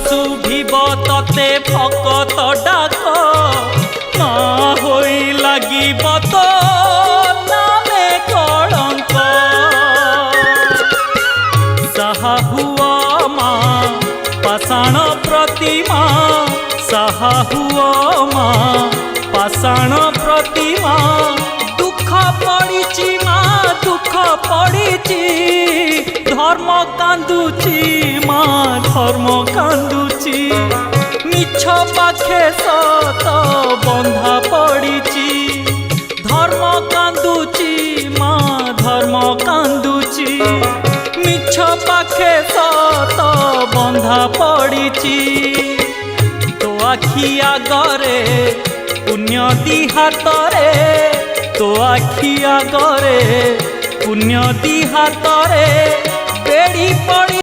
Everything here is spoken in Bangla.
শুভিব ততে ভকত ডাক না হই লাগিব তো নামে কলঙ্ক। সাহা হুয়া মা পাষাণ প্রতিমা, সাহা হুয়া মা পাষাণ প্রতিমা। দুঃখ পড়িছি মা দুঃখ পড়িছি, ধর্ম কান্দুছি মা ধর্ম কান্দুছি। মিছ পাখে সত বন্ধা পড়িছি, ধর্ম কান্দুছি মা ধর্ম কান্দুছি। মিছ পাখে সত বন্ধা পড়িছি। তো আখি আগরে পুণ্য দি হাতরে, তো আখি আগরে পুণ্য দি হাতরে বেড়ি পড়ি